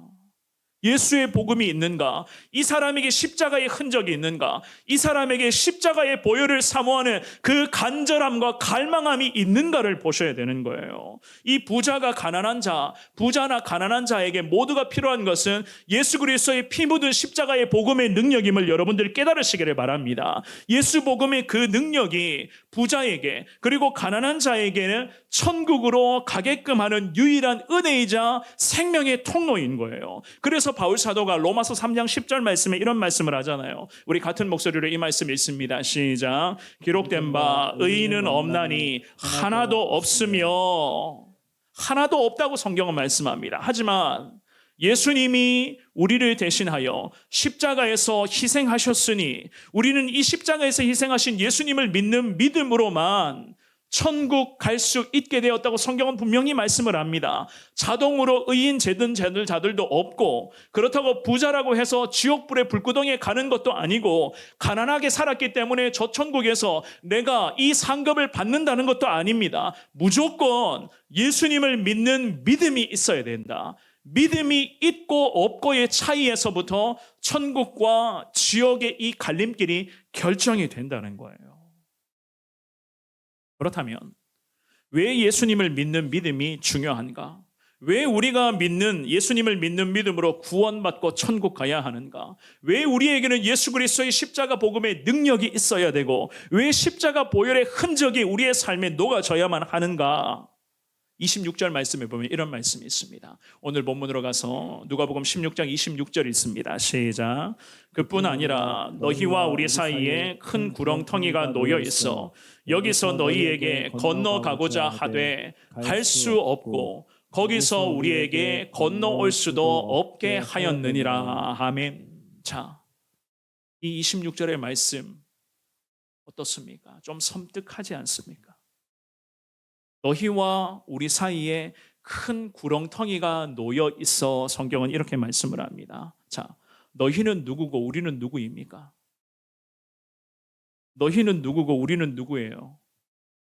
예수의 복음이 있는가? 이 사람에게 십자가의 흔적이 있는가? 이 사람에게 십자가의 보혈을 사모하는 그 간절함과 갈망함이 있는가를 보셔야 되는 거예요. 이 부자가 가난한 자, 부자나 가난한 자에게 모두가 필요한 것은 예수 그리스도의 피 묻은 십자가의 복음의 능력임을 여러분들 깨달으시기를 바랍니다. 예수 복음의 그 능력이 부자에게 그리고 가난한 자에게는 천국으로 가게끔 하는 유일한 은혜이자 생명의 통로인 거예요. 그래서 바울 사도가 로마서 3장 10절 말씀에 이런 말씀을 하잖아요. 우리 같은 목소리로 이 말씀 읽습니다. 시작. 기록된 바 의인은 없나니 하나도 없으며 하나도 없다고 성경은 말씀합니다. 하지만 예수님이 우리를 대신하여 십자가에서 희생하셨으니 우리는 이 십자가에서 희생하신 예수님을 믿는 믿음으로만 천국 갈 수 있게 되었다고 성경은 분명히 말씀을 합니다. 자동으로 의인 되든 자들도 없고 그렇다고 부자라고 해서 지옥불의 불구덩이에 가는 것도 아니고 가난하게 살았기 때문에 저 천국에서 내가 이 상급을 받는다는 것도 아닙니다. 무조건 예수님을 믿는 믿음이 있어야 된다. 믿음이 있고 없고의 차이에서부터 천국과 지옥의 이 갈림길이 결정이 된다는 거예요. 그렇다면 왜 예수님을 믿는 믿음이 중요한가? 왜 우리가 믿는 예수님을 믿는 믿음으로 구원받고 천국 가야 하는가? 왜 우리에게는 예수 그리스도의 십자가 복음의 능력이 있어야 되고 왜 십자가 보혈의 흔적이 우리의 삶에 녹아져야만 하는가? 26절 말씀에 보면 이런 말씀이 있습니다. 오늘 본문으로 가서 누가복음 16장 26절 있습니다. 시작. 그뿐 아니라 너희와 우리 사이에 큰 구렁텅이가 놓여 있어 여기서 너희에게 건너가고자 하되 갈 수 없고 거기서 우리에게 건너올 수도 없게 하였느니라. 아멘. 자, 이 26절의 말씀 어떻습니까? 좀 섬뜩하지 않습니까? 너희와 우리 사이에 큰 구렁텅이가 놓여 있어 성경은 이렇게 말씀을 합니다. 자, 너희는 누구고 우리는 누구입니까? 너희는 누구고 우리는 누구예요?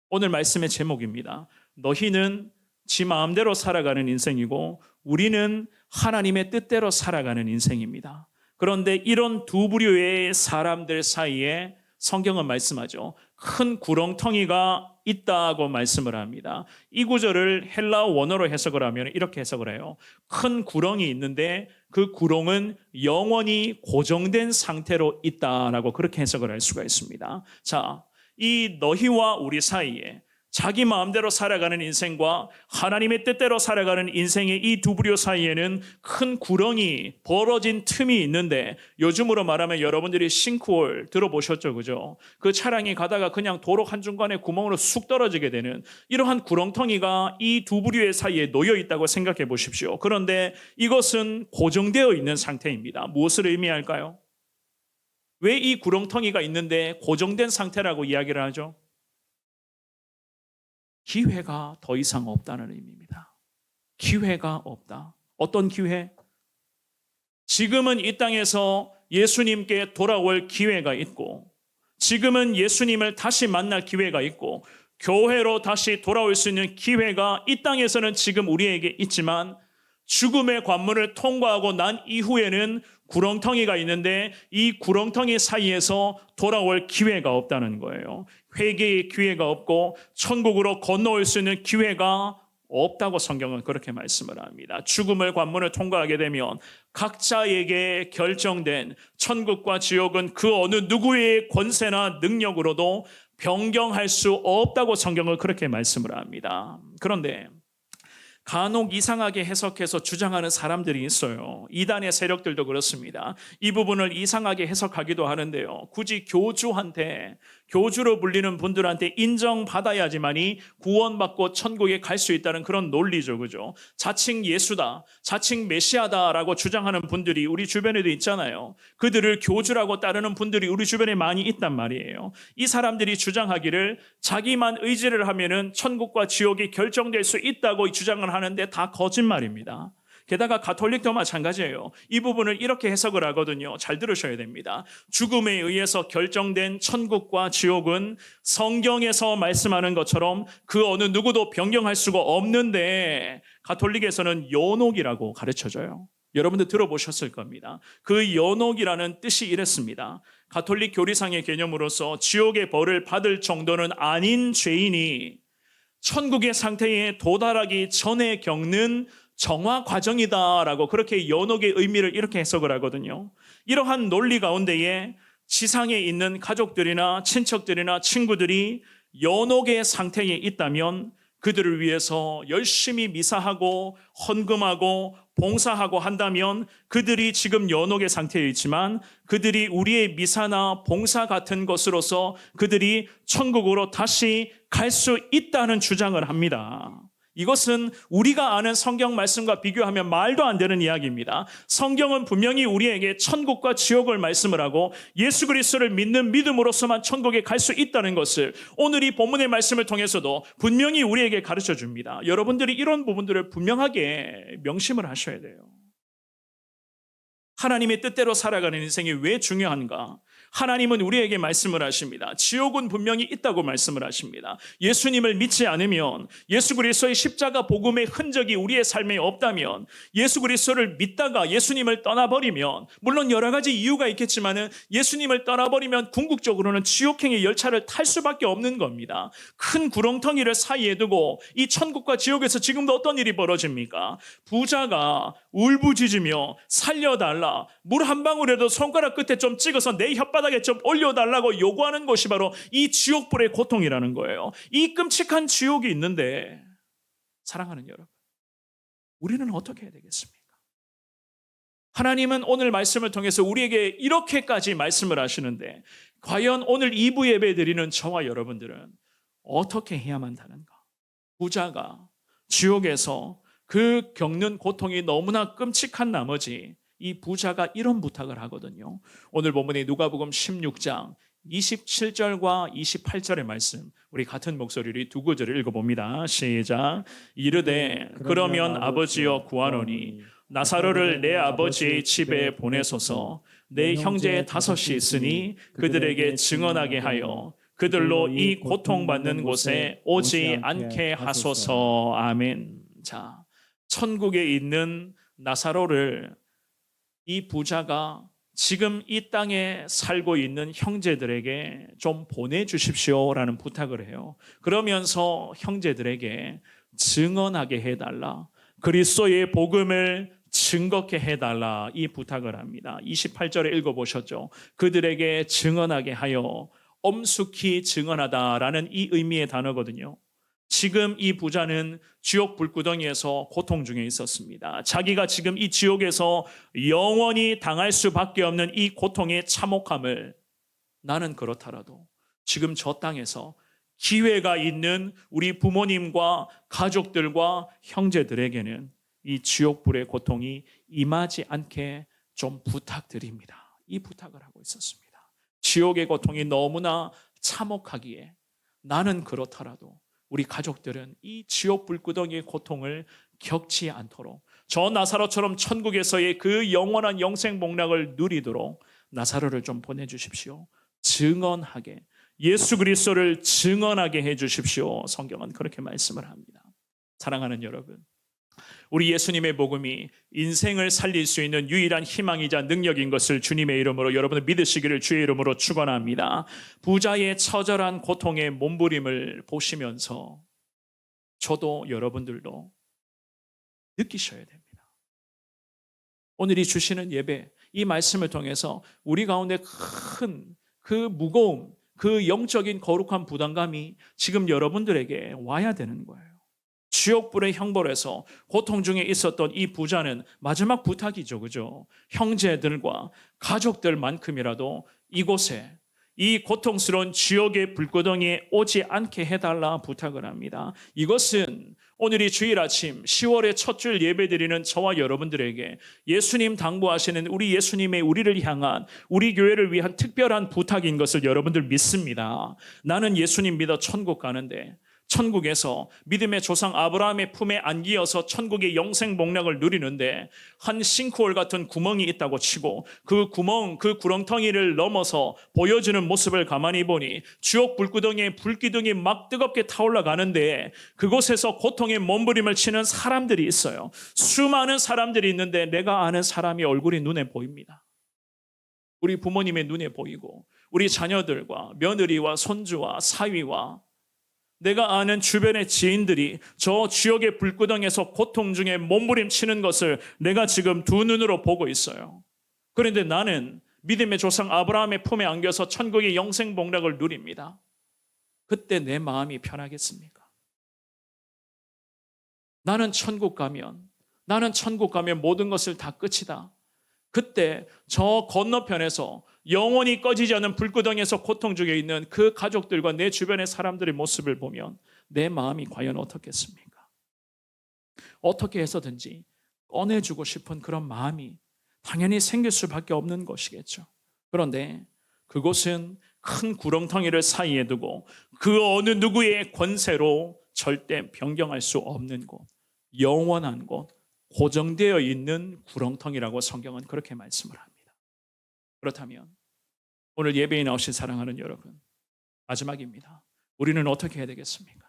오늘 말씀의 제목입니다. 너희는 지 마음대로 살아가는 인생이고 우리는 하나님의 뜻대로 살아가는 인생입니다. 그런데 이런 두 부류의 사람들 사이에 성경은 말씀하죠. 큰 구렁텅이가 있다고 말씀을 합니다. 이 구절을 헬라 원어로 해석을 하면 이렇게 해석을 해요. 큰 구렁이 있는데 그 구렁은 영원히 고정된 상태로 있다라고 그렇게 해석을 할 수가 있습니다. 자, 이 너희와 우리 사이에 자기 마음대로 살아가는 인생과 하나님의 뜻대로 살아가는 인생의 이 두 부류 사이에는 큰 구렁이 벌어진 틈이 있는데 요즘으로 말하면 여러분들이 싱크홀 들어보셨죠, 그죠? 그 차량이 가다가 그냥 도로 한중간에 구멍으로 쑥 떨어지게 되는 이러한 구렁텅이가 이 두 부류의 사이에 놓여 있다고 생각해 보십시오. 그런데 이것은 고정되어 있는 상태입니다. 무엇을 의미할까요? 왜 이 구렁텅이가 있는데 고정된 상태라고 이야기를 하죠? 기회가 더 이상 없다는 의미입니다. 기회가 없다. 어떤 기회? 지금은 이 땅에서 예수님께 돌아올 기회가 있고 지금은 예수님을 다시 만날 기회가 있고 교회로 다시 돌아올 수 있는 기회가 이 땅에서는 지금 우리에게 있지만 죽음의 관문을 통과하고 난 이후에는 구렁텅이가 있는데 이 구렁텅이 사이에서 돌아올 기회가 없다는 거예요. 회개의 기회가 없고 천국으로 건너올 수 있는 기회가 없다고 성경은 그렇게 말씀을 합니다. 죽음의 관문을 통과하게 되면 각자에게 결정된 천국과 지옥은 그 어느 누구의 권세나 능력으로도 변경할 수 없다고 성경은 그렇게 말씀을 합니다. 그런데 간혹 이상하게 해석해서 주장하는 사람들이 있어요. 이단의 세력들도 그렇습니다. 이 부분을 이상하게 해석하기도 하는데요. 굳이 교주로 불리는 분들한테 인정받아야지만이 구원받고 천국에 갈 수 있다는 그런 논리죠. 그죠? 자칭 예수다, 자칭 메시아다라고 주장하는 분들이 우리 주변에도 있잖아요. 그들을 교주라고 따르는 분들이 우리 주변에 많이 있단 말이에요. 이 사람들이 주장하기를 자기만 의지를 하면은 천국과 지옥이 결정될 수 있다고 주장을 하는데 다 거짓말입니다. 게다가 가톨릭도 마찬가지예요. 이 부분을 이렇게 해석을 하거든요. 잘 들으셔야 됩니다. 죽음에 의해서 결정된 천국과 지옥은 성경에서 말씀하는 것처럼 그 어느 누구도 변경할 수가 없는데 가톨릭에서는 연옥이라고 가르쳐줘요. 여러분들 들어보셨을 겁니다. 그 연옥이라는 뜻이 이랬습니다. 가톨릭 교리상의 개념으로서 지옥의 벌을 받을 정도는 아닌 죄인이 천국의 상태에 도달하기 전에 겪는 정화 과정이다라고 그렇게 연옥의 의미를 이렇게 해석을 하거든요. 이러한 논리 가운데에 지상에 있는 가족들이나 친척들이나 친구들이 연옥의 상태에 있다면 그들을 위해서 열심히 미사하고 헌금하고 봉사하고 한다면 그들이 지금 연옥의 상태에 있지만 그들이 우리의 미사나 봉사 같은 것으로서 그들이 천국으로 다시 갈 수 있다는 주장을 합니다. 이것은 우리가 아는 성경 말씀과 비교하면 말도 안 되는 이야기입니다. 성경은 분명히 우리에게 천국과 지옥을 말씀을 하고 예수 그리스도를 믿는 믿음으로서만 천국에 갈 수 있다는 것을 오늘 이 본문의 말씀을 통해서도 분명히 우리에게 가르쳐 줍니다. 여러분들이 이런 부분들을 분명하게 명심을 하셔야 돼요. 하나님의 뜻대로 살아가는 인생이 왜 중요한가? 하나님은 우리에게 말씀을 하십니다. 지옥은 분명히 있다고 말씀을 하십니다. 예수님을 믿지 않으면, 예수 그리스도의 십자가 복음의 흔적이 우리의 삶에 없다면, 예수 그리스도를 믿다가 예수님을 떠나버리면, 물론 여러 가지 이유가 있겠지만 예수님을 떠나버리면 궁극적으로는 지옥행의 열차를 탈 수밖에 없는 겁니다. 큰 구렁텅이를 사이에 두고 이 천국과 지옥에서 지금도 어떤 일이 벌어집니까? 부자가 울부짖으며 살려달라, 물 한 방울에도 손가락 끝에 좀 찍어서 내 혓바닥에 좀 올려달라고 요구하는 것이 바로 이 지옥불의 고통이라는 거예요. 이 끔찍한 지옥이 있는데, 사랑하는 여러분, 우리는 어떻게 해야 되겠습니까? 하나님은 오늘 말씀을 통해서 우리에게 이렇게까지 말씀을 하시는데, 과연 오늘 2부 예배 드리는 저와 여러분들은 어떻게 해야만 하는가? 부자가 지옥에서 그 겪는 고통이 너무나 끔찍한 나머지 이 부자가 이런 부탁을 하거든요. 오늘 본문의 누가복음 16장 27절과 28절의 말씀, 우리 같은 목소리로 두 구절을 읽어봅니다. 시작. 이르되 그러면 아버지여 구하노니 나사로를 내 아버지의 집에 보내소서. 내 형제 5이 있으니 그들에게 증언하게 하여 그들로 이 고통받는 곳에 오지 않게 하소서. 아멘. 자, 천국에 있는 나사로를 이 부자가 지금 이 땅에 살고 있는 형제들에게 좀 보내주십시오라는 부탁을 해요. 그러면서 형제들에게 증언하게 해달라, 그리스도의 복음을 증거케 해달라, 이 부탁을 합니다. 28절에 읽어보셨죠? 그들에게 증언하게 하여, 엄숙히 증언하다라는 이 의미의 단어거든요. 지금 이 부자는 지옥 불구덩이에서 고통 중에 있었습니다. 자기가 지금 이 지옥에서 영원히 당할 수밖에 없는 이 고통의 참혹함을, 나는 그렇더라도 지금 저 땅에서 기회가 있는 우리 부모님과 가족들과 형제들에게는 이 지옥불의 고통이 임하지 않게 좀 부탁드립니다. 이 부탁을 하고 있었습니다. 지옥의 고통이 너무나 참혹하기에 나는 그렇더라도 우리 가족들은 이 지옥 불구덩이의 고통을 겪지 않도록, 저 나사로처럼 천국에서의 그 영원한 영생 복락을 누리도록 나사로를 좀 보내주십시오. 증언하게, 예수 그리스도를 증언하게 해주십시오. 성경은 그렇게 말씀을 합니다. 사랑하는 여러분, 우리 예수님의 복음이 인생을 살릴 수 있는 유일한 희망이자 능력인 것을 주님의 이름으로 여러분을 믿으시기를 주의 이름으로 축원합니다. 부자의 처절한 고통의 몸부림을 보시면서 저도 여러분들도 느끼셔야 됩니다. 오늘이 주시는 예배, 이 말씀을 통해서 우리 가운데 큰 그 무거움, 그 영적인 거룩한 부담감이 지금 여러분들에게 와야 되는 거예요. 지옥불의 형벌에서 고통 중에 있었던 이 부자는 마지막 부탁이죠, 그죠? 형제들과 가족들만큼이라도 이곳에, 이 고통스러운 지옥의 불구덩이에 오지 않게 해달라 부탁을 합니다. 이것은 오늘이 주일 아침 10월의 첫 줄 예배드리는 저와 여러분들에게 예수님 당부하시는 우리 예수님의 우리를 향한, 우리 교회를 위한 특별한 부탁인 것을 여러분들 믿습니다. 나는 예수님 믿어 천국 가는데, 천국에서 믿음의 조상 아브라함의 품에 안기어서 천국의 영생 복락을 누리는데 한 싱크홀 같은 구멍이 있다고 치고, 그 구멍, 그 구렁텅이를 넘어서 보여주는 모습을 가만히 보니 지옥 불구덩이에 불기둥이 막 뜨겁게 타올라가는데 그곳에서 고통의 몸부림을 치는 사람들이 있어요. 수많은 사람들이 있는데 내가 아는 사람이 얼굴이 눈에 보입니다. 우리 부모님의 눈에 보이고, 우리 자녀들과 며느리와 손주와 사위와 내가 아는 주변의 지인들이 저 지옥의 불구덩이에서 고통 중에 몸부림치는 것을 내가 지금 두 눈으로 보고 있어요. 그런데 나는 믿음의 조상 아브라함의 품에 안겨서 천국의 영생 복락을 누립니다. 그때 내 마음이 편하겠습니까? 나는 천국 가면 모든 것을 다 끝이다. 그때 저 건너편에서 영원히 꺼지지 않는 불구덩이에서 고통 중에 있는 그 가족들과 내 주변의 사람들의 모습을 보면 내 마음이 과연 어떻겠습니까? 어떻게 해서든지 꺼내주고 싶은 그런 마음이 당연히 생길 수밖에 없는 것이겠죠. 그런데 그곳은 큰 구렁텅이를 사이에 두고 그 어느 누구의 권세로 절대 변경할 수 없는 곳, 영원한 곳, 고정되어 있는 구렁텅이라고 성경은 그렇게 말씀을 합니다. 그렇다면 오늘 예배에 나오신 사랑하는 여러분, 마지막입니다. 우리는 어떻게 해야 되겠습니까?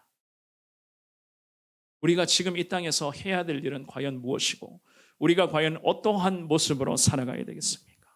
우리가 지금 이 땅에서 해야 될 일은 과연 무엇이고 우리가 과연 어떠한 모습으로 살아가야 되겠습니까?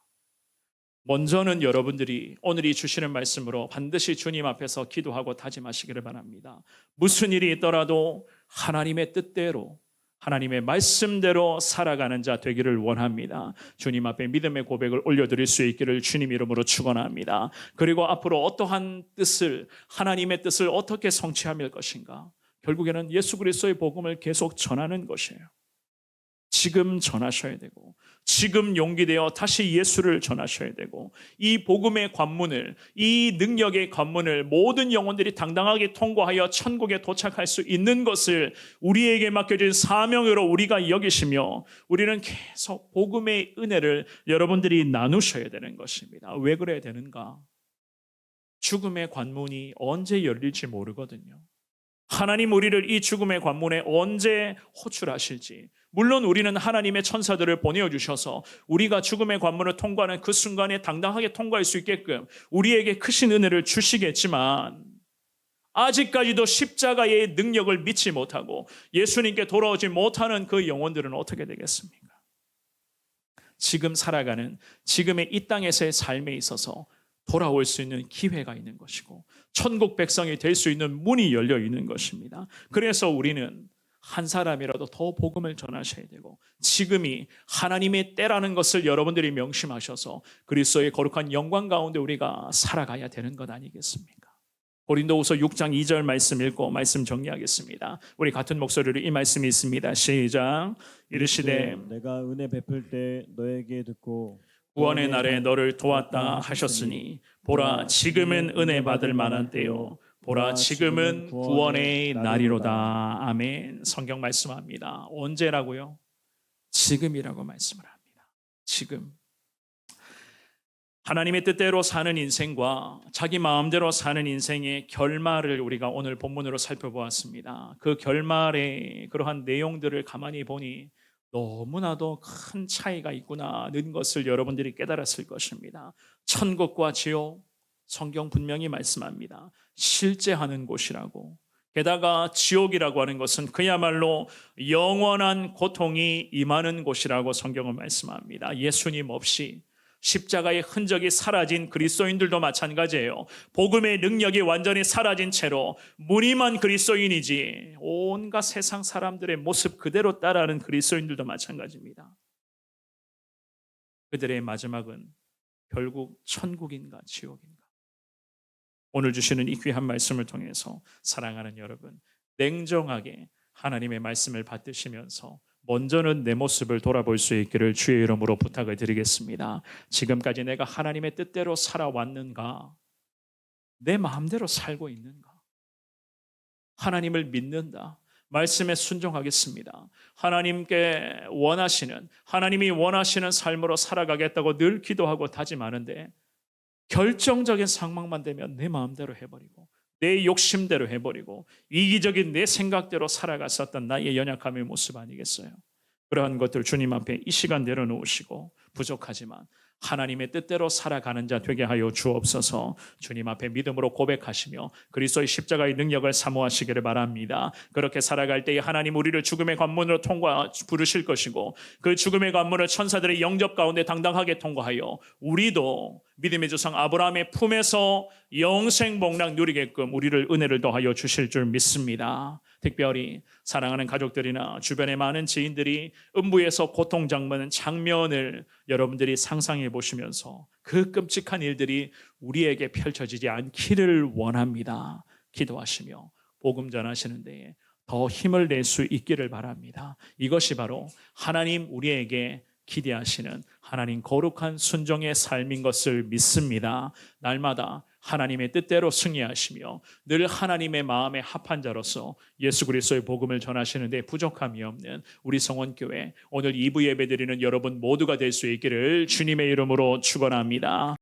먼저는 여러분들이 오늘 이 주시는 말씀으로 반드시 주님 앞에서 기도하고 다짐하시기를 바랍니다. 무슨 일이 있더라도 하나님의 뜻대로 하나님의 말씀대로 살아가는 자 되기를 원합니다. 주님 앞에 믿음의 고백을 올려드릴 수 있기를 주님 이름으로 축원합니다. 그리고 앞으로 어떠한 뜻을 하나님의 뜻을 어떻게 성취할 것인가? 결국에는 예수 그리스도의 복음을 계속 전하는 것이에요. 지금 전하셔야 되고 지금 용기되어 다시 예수를 전하셔야 되고 이 복음의 관문을 이 능력의 관문을 모든 영혼들이 당당하게 통과하여 천국에 도착할 수 있는 것을 우리에게 맡겨진 사명으로 우리가 여기시며 우리는 계속 복음의 은혜를 여러분들이 나누셔야 되는 것입니다. 왜 그래야 되는가? 죽음의 관문이 언제 열릴지 모르거든요. 하나님 우리를 이 죽음의 관문에 언제 호출하실지, 물론 우리는 하나님의 천사들을 보내주셔서 우리가 죽음의 관문을 통과하는 그 순간에 당당하게 통과할 수 있게끔 우리에게 크신 은혜를 주시겠지만 아직까지도 십자가의 능력을 믿지 못하고 예수님께 돌아오지 못하는 그 영혼들은 어떻게 되겠습니까? 지금 살아가는 지금의 이 땅에서의 삶에 있어서 돌아올 수 있는 기회가 있는 것이고 천국 백성이 될 수 있는 문이 열려 있는 것입니다. 그래서 우리는 한 사람이라도 더 복음을 전하셔야 되고 지금이 하나님의 때라는 것을 여러분들이 명심하셔서 그리스도의 거룩한 영광 가운데 우리가 살아가야 되는 것 아니겠습니까? 고린도후서 6장 2절 말씀 읽고 말씀 정리하겠습니다. 우리 같은 목소리로 이 말씀이 있습니다. 시작. 이르시되 내가 은혜 베풀 때 너에게 듣고 구원의 날에 너를 도왔다 하셨으니 보라 지금은 은혜 받을 만한 때요 보라 지금은 구원의 날이로다. 아멘. 성경 말씀합니다. 언제라고요? 지금이라고 말씀을 합니다. 지금. 하나님의 뜻대로 사는 인생과 자기 마음대로 사는 인생의 결말을 우리가 오늘 본문으로 살펴보았습니다. 그 결말의 그러한 내용들을 가만히 보니 너무나도 큰 차이가 있구나는 것을 여러분들이 깨달았을 것입니다. 천국과 지옥, 성경 분명히 말씀합니다. 실제하는 곳이라고. 게다가 지옥이라고 하는 것은 그야말로 영원한 고통이 임하는 곳이라고 성경은 말씀합니다. 예수님 없이 십자가의 흔적이 사라진 그리스도인들도 마찬가지예요. 복음의 능력이 완전히 사라진 채로 무늬만 그리스도인이지 온갖 세상 사람들의 모습 그대로 따라하는 그리스도인들도 마찬가지입니다. 그들의 마지막은 결국 천국인가 지옥인가? 오늘 주시는 이 귀한 말씀을 통해서 사랑하는 여러분, 냉정하게 하나님의 말씀을 받드시면서 먼저는 내 모습을 돌아볼 수 있기를 주의 이름으로 부탁을 드리겠습니다. 지금까지 내가 하나님의 뜻대로 살아왔는가? 내 마음대로 살고 있는가? 하나님을 믿는다. 말씀에 순종하겠습니다. 하나님께 원하시는, 하나님이 원하시는 삶으로 살아가겠다고 늘 기도하고 다짐하는데 결정적인 상황만 되면 내 마음대로 해버리고 내 욕심대로 해버리고 이기적인 내 생각대로 살아갔었던 나의 연약함의 모습 아니겠어요? 그러한 것들 주님 앞에 이 시간 내려놓으시고 부족하지만 하나님의 뜻대로 살아가는 자 되게 하여 주옵소서. 주님 앞에 믿음으로 고백하시며 그리스도의 십자가의 능력을 사모하시기를 바랍니다. 그렇게 살아갈 때에 하나님 우리를 죽음의 관문으로 부르실 것이고 그 죽음의 관문을 천사들의 영접 가운데 당당하게 통과하여 우리도 믿음의 조상 아브라함의 품에서 영생 복락 누리게끔 우리를 은혜를 더하여 주실 줄 믿습니다. 특별히 사랑하는 가족들이나 주변의 많은 지인들이 음부에서 고통 장면은 장면을 여러분들이 상상해 보시면서 그 끔찍한 일들이 우리에게 펼쳐지지 않기를 원합니다. 기도하시며 복음 전하시는 데에 더 힘을 낼 수 있기를 바랍니다. 이것이 바로 하나님 우리에게 기대하시는 하나님 거룩한 순종의 삶인 것을 믿습니다. 날마다 하나님의 뜻대로 승리하시며 늘 하나님의 마음에 합한 자로서 예수 그리스도의 복음을 전하시는 데 부족함이 없는 우리 성원교회 오늘 2부 예배드리는 여러분 모두가 될 수 있기를 주님의 이름으로 축원합니다.